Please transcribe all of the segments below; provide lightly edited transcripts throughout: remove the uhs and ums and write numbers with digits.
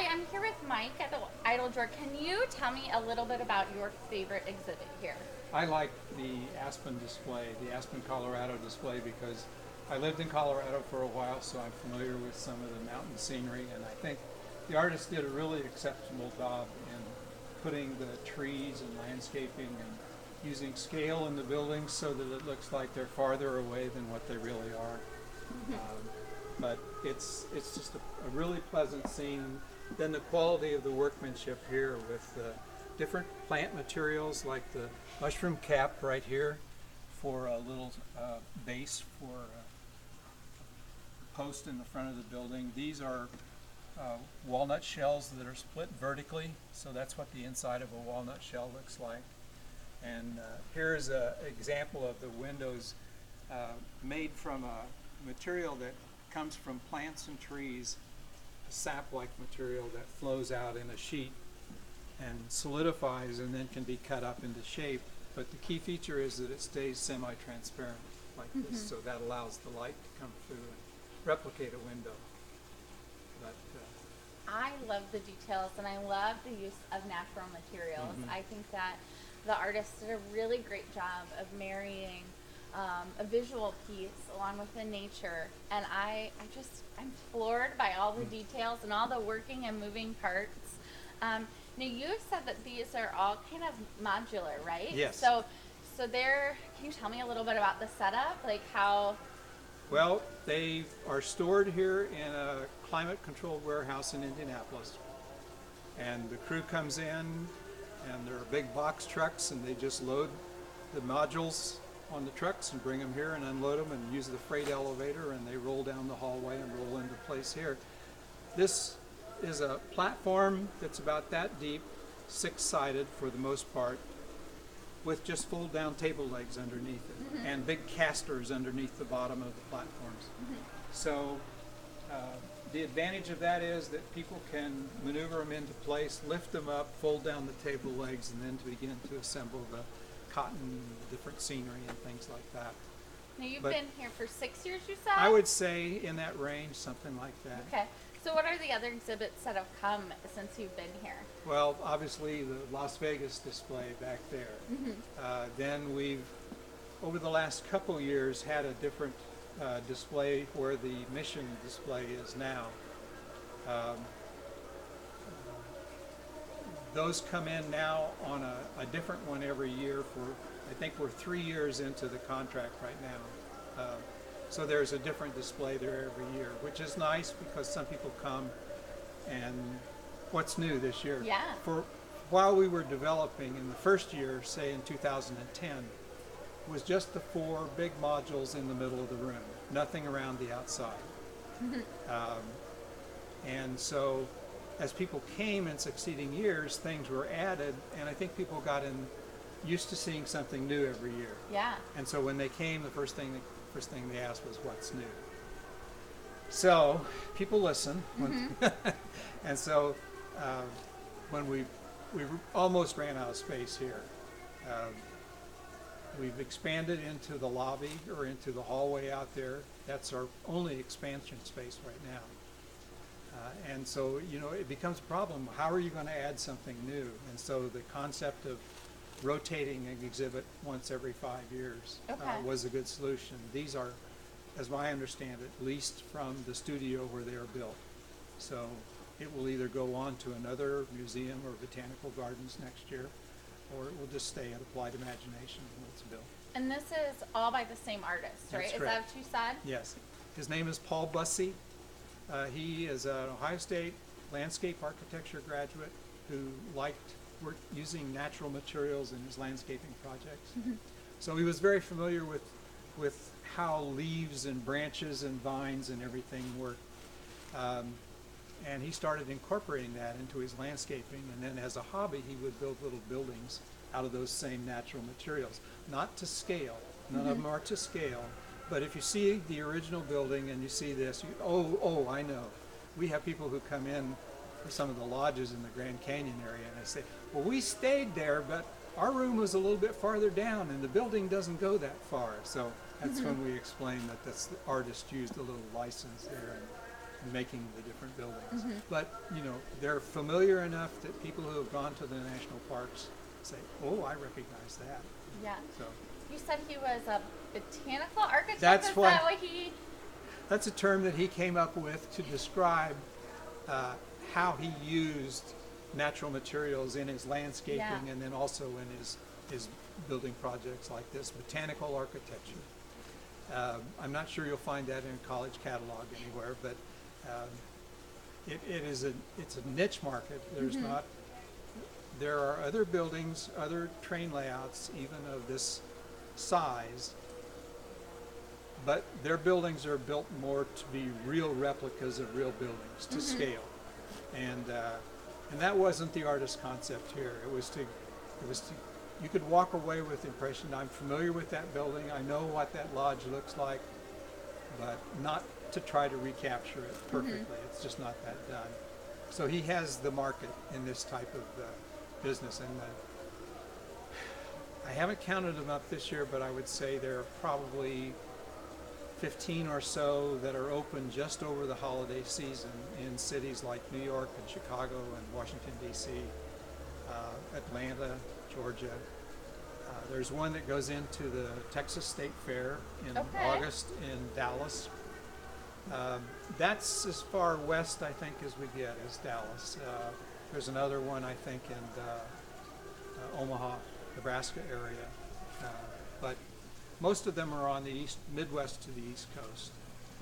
Hi, I'm here with Mike at the Eiteljorg. Can you tell me a little bit about your favorite exhibit here? I like the Aspen display, the Aspen, Colorado display, because I lived in Colorado for a while, so I'm familiar with some of the mountain scenery, and I think the artist did a really exceptional job in putting the trees and landscaping and using scale in the buildings so that it looks like they're farther away than what they really are. But it's just a really pleasant scene. Then the quality of the workmanship here with the different plant materials like the mushroom cap right here for a little base for a post in the front of the building. These are walnut shells that are split vertically, so that's what the inside of a walnut shell looks like. And here's an example of the windows made from a material that comes from plants and trees, a sap-like material that flows out in a sheet and solidifies and then can be cut up into shape. But the key feature is that it stays semi-transparent like this, so that allows the light to come through and replicate a window. But I love the details and I love the use of natural materials. I think that the artist did a really great job of marrying a visual piece along with the nature, and I'm floored by all the details and all the working and moving parts. Now you've said that these are all kind of modular, right? Yes. So can you tell me a little bit about the setup, like how? well, they are stored here in a climate-controlled warehouse in Indianapolis, and the crew comes in, and there are big box trucks, and they just load the modules on the trucks and bring them here and unload them and use the freight elevator, and they roll down the hallway and roll into place here. This is a platform that's about that deep, six-sided for the most part, with just fold-down table legs underneath it and big casters underneath the bottom of the platforms. So the advantage of that is that people can maneuver them into place, lift them up, fold down the table legs, and then to begin to assemble the cotton, different scenery and things like that. Now you've But been here for 6 years, you said? I would say in that range, something like that. Okay. So what are the other exhibits that have come since you've been here? Well, obviously the Las Vegas display back there. Then we've, over the last couple years, had a different display where the mission display is now. Those come in now on a different one every year for, I think we're 3 years into the contract right now. So there's a different display there every year, which is nice because some people come and what's new this year? Yeah. While we were developing in the first year, say in 2010, was just the 4 big modules in the middle of the room, nothing around the outside. And so as people came in succeeding years, things were added, and I think people got used to seeing something new every year. Yeah. And so when they came, the first thing they asked was, "What's new?" So people listen, and so when we almost ran out of space here, we've expanded into the lobby or into the hallway out there. That's our only expansion space right now. And so, it becomes a problem. How are you going to add something new? And so the concept of rotating an exhibit once every 5 years was a good solution. These are, as I understand it, leased from the studio where they are built. So it will either go on to another museum or botanical gardens next year, or it will just stay at Applied Imagination when it's built. And this is all by the same artist, right? That's Is correct. that what you said? Yes. His name is Paul Bussey. He is an Ohio State landscape architecture graduate who liked using natural materials in his landscaping projects. So he was very familiar with how leaves and branches and vines and everything work. And he started incorporating that into his landscaping, and then as a hobby he would build little buildings out of those same natural materials. Not to scale, none of them are to scale, but if you see the original building and you see this, oh, I know. We have people who come in for some of the lodges in the Grand Canyon area and they say, well, we stayed there, but our room was a little bit farther down and the building doesn't go that far. So that's when we explain that the artist used a little license there making the different buildings. But, you know, they're familiar enough that people who have gone to the national parks say, oh, I recognize that. Yeah. So You said he was a botanical architect? That's Is what- that what he... that's a term that he came up with to describe how he used natural materials in his landscaping Yeah. and then also in his building projects like this, botanical architecture. I'm not sure you'll find that in a college catalog anywhere, but it's a niche market. There's not, there are other buildings, other train layouts, even of this size, but their buildings are built more to be real replicas of real buildings to scale. And that wasn't the artist's concept here. It was to, you could walk away with the impression, I'm familiar with that building, I know what that lodge looks like, but not to try to recapture it perfectly. It's just not that done. So he has the market in this type of business. And I haven't counted them up this year, but I would say there are probably 15 or so that are open just over the holiday season in cities like New York and Chicago and Washington, D.C., Atlanta, Georgia. There's one that goes into the Texas State Fair in August in Dallas. That's as far west, I think, as we get, is Dallas. There's another one, I think, in Omaha, Nebraska area. But most of them are on the east, Midwest to the East Coast.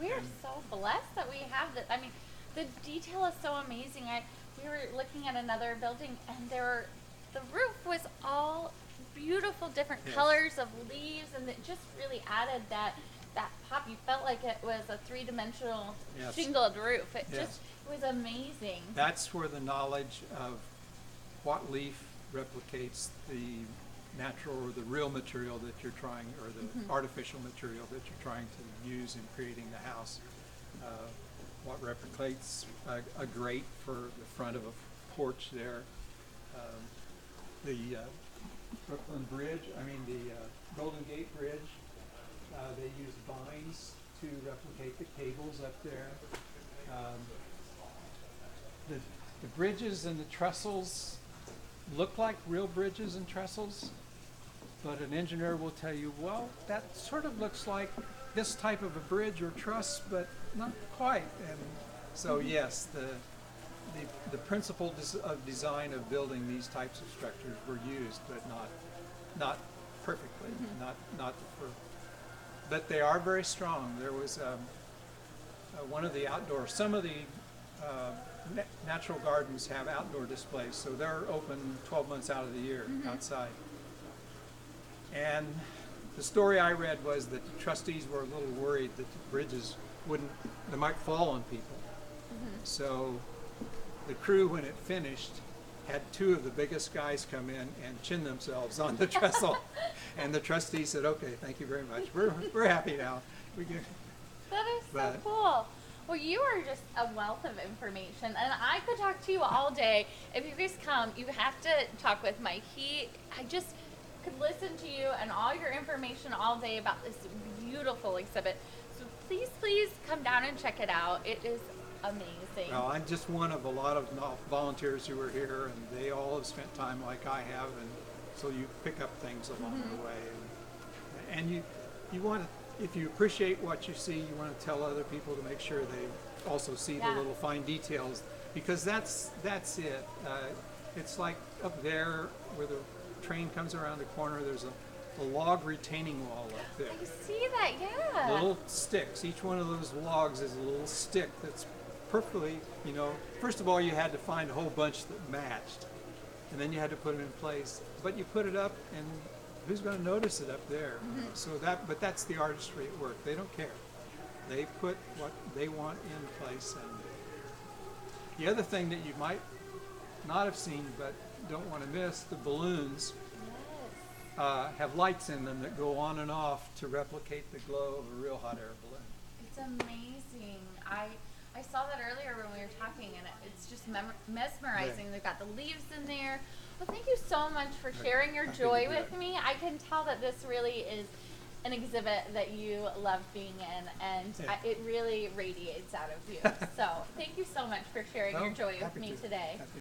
We are so blessed that we have this. I mean, the detail is so amazing. We were looking at another building, and the roof was all beautiful, different colors of leaves, and it just really added that pop. You felt like it was a three-dimensional shingled roof. It just was amazing. That's where the knowledge of what leaf replicates the natural or the real material that you're trying, or the artificial material that you're trying to use in creating the house. What replicates a grate for the front of a porch there. The Brooklyn Bridge, the Golden Gate Bridge, they use vines to replicate the cables up there. The bridges and the trestles look like real bridges and trestles, but an engineer will tell you, well, that sort of looks like this type of a bridge or truss, but not quite. And so yes, the principle of design of building these types of structures were used, but not perfectly, not but they are very strong. There was one of the outdoor, some of the natural gardens have outdoor displays, so they're open 12 months out of the year outside. And the story I read was that the trustees were a little worried that the bridges they might fall on people. So the crew, when it finished, had two of the biggest guys come in and chin themselves on the trestle. And the trustees said, okay, thank you very much. We're happy now. That is so cool. Well, you are just a wealth of information, and I could talk to you all day. If you guys come, you have to talk with Mike. I just could listen to you and all your information all day about this beautiful exhibit. So please come down and check it out. It is amazing. Well, I'm just one of a lot of volunteers who are here, and they all have spent time like I have, and so you pick up things along the way. And you want to, if you appreciate what you see, you want to tell other people to make sure they also see the little fine details, because that's it. It's like up there where the train comes around the corner, there's a log retaining wall up there. I see that, yeah. Little sticks. Each one of those logs is a little stick that's perfectly, first of all, you had to find a whole bunch that matched, and then you had to put them in place. But you put it up, and who's going to notice it up there? So but that's the artistry at work. They don't care. They put what they want in place. And the other thing that you might not have seen but don't want to miss, the balloons have lights in them that go on and off to replicate the glow of a real hot air balloon. It's amazing. I saw that earlier when we were talking, and it's just mesmerizing. Yeah. They've got the leaves in there. Well, thank you so much for sharing your joy with me. I can tell that this really is an exhibit that you love being in, and Yeah. it really radiates out of you. So thank you so much for sharing your Well, joy with happy me to. today. Happy